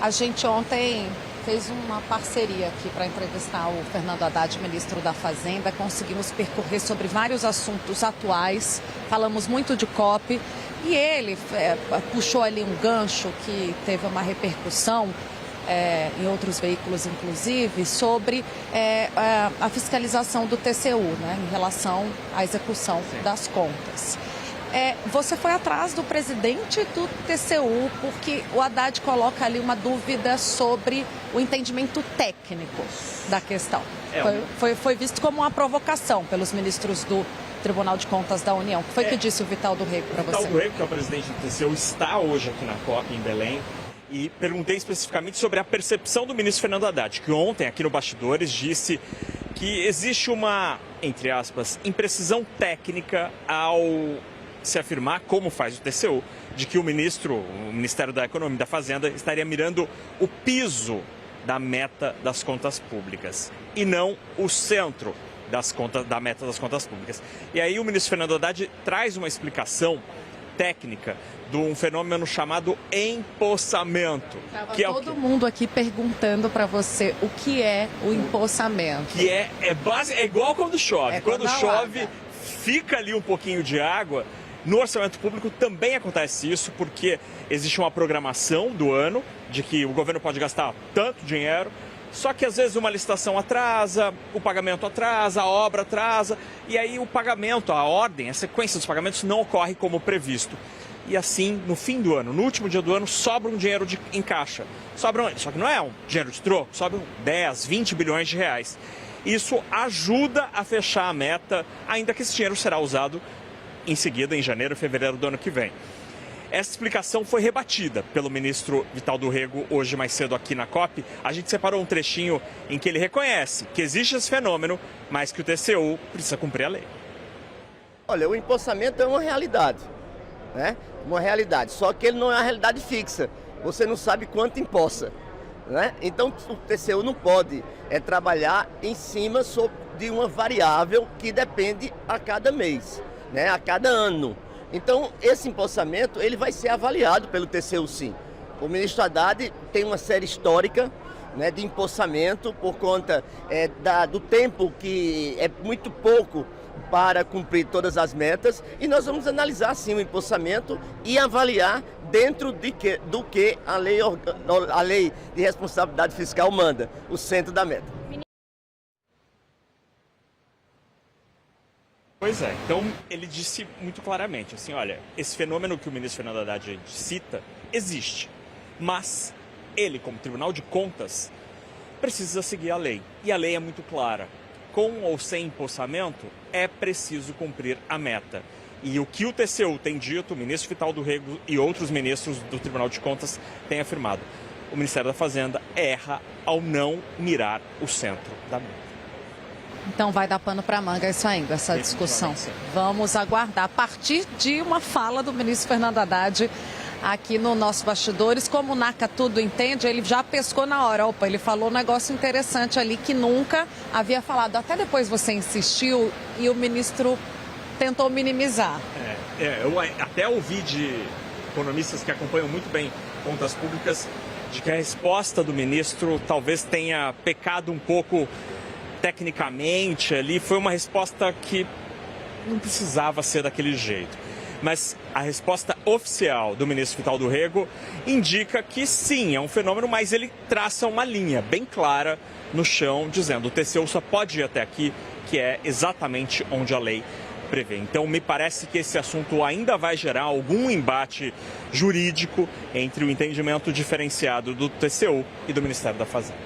A gente ontem fez uma parceria aqui para entrevistar o Fernando Haddad, ministro da Fazenda. Conseguimos percorrer sobre vários assuntos atuais, falamos muito de COP e ele puxou ali um gancho que teve uma repercussão em outros veículos, inclusive, sobre a fiscalização do TCU, né, em relação à execução das contas. Você foi atrás do presidente do TCU porque o Haddad coloca ali uma dúvida sobre o entendimento técnico da questão. Foi visto como uma provocação pelos ministros do Tribunal de Contas da União. O que foi que disse o Vital do Rego para você? O Vital do Rego, que é o presidente do TCU, está hoje aqui na COP em Belém. E perguntei especificamente sobre a percepção do ministro Fernando Haddad, que ontem, aqui no Bastidores, disse que existe uma, entre aspas, imprecisão técnica ao se afirmar, como faz o TCU, de que o Ministério da Economia e da Fazenda estaria mirando o piso da meta das contas públicas e não o centro da meta das contas públicas. E aí o ministro Fernando Haddad traz uma explicação técnica de um fenômeno chamado empossamento. Que todo mundo aqui perguntando para você o que é o empossamento. Que é igual quando chove. Quando chove, fica ali um pouquinho de água. No orçamento público também acontece isso, porque existe uma programação do ano de que o governo pode gastar tanto dinheiro, só que às vezes uma licitação atrasa, o pagamento atrasa, a obra atrasa, e aí o pagamento, a ordem, a sequência dos pagamentos não ocorre como previsto. E assim, no fim do ano, no último dia do ano, sobra um dinheiro em caixa. Só que não é um dinheiro de troco, sobram 10, 20 bilhões de reais. Isso ajuda a fechar a meta, ainda que esse dinheiro será usado em seguida, em janeiro e fevereiro do ano que vem. Essa explicação foi rebatida pelo ministro Vital do Rego hoje mais cedo aqui na COP. A gente separou um trechinho em que ele reconhece que existe esse fenômeno, mas que o TCU precisa cumprir a lei. Olha, o empossamento é uma realidade, né? Uma realidade, só que ele não é uma realidade fixa. Você não sabe quanto empossa, né? Então o TCU não pode trabalhar em cima de uma variável que depende a cada mês, né? A cada ano. Então, esse empossamento, ele vai ser avaliado pelo TCU, sim. O ministro Haddad tem uma série histórica, né, de empossamento por conta do tempo que é muito pouco para cumprir todas as metas. E nós vamos analisar, sim, o empossamento e avaliar dentro do que a lei de responsabilidade fiscal manda, o centro da meta. Pois é, então ele disse muito claramente, assim, olha, esse fenômeno que o ministro Fernando Haddad cita existe, mas ele, como Tribunal de Contas, precisa seguir a lei. E a lei é muito clara, com ou sem empossamento, é preciso cumprir a meta. E o que o TCU tem dito, o ministro Vital do Rego e outros ministros do Tribunal de Contas têm afirmado, o Ministério da Fazenda erra ao não mirar o centro da meta. Então vai dar pano para manga isso ainda, essa discussão. Vamos aguardar a partir de uma fala do ministro Fernando Haddad aqui no nosso Bastidores. Como o NACA tudo entende, ele já pescou na hora. Opa, ele falou um negócio interessante ali que nunca havia falado. Até depois você insistiu e o ministro tentou minimizar. Eu até ouvi de economistas que acompanham muito bem contas públicas de que a resposta do ministro talvez tenha pecado um pouco tecnicamente ali, foi uma resposta que não precisava ser daquele jeito. Mas a resposta oficial do ministro Vital do Rego indica que sim, é um fenômeno, mas ele traça uma linha bem clara no chão, dizendo o TCU só pode ir até aqui, que é exatamente onde a lei prevê. Então me parece que esse assunto ainda vai gerar algum embate jurídico entre o entendimento diferenciado do TCU e do Ministério da Fazenda.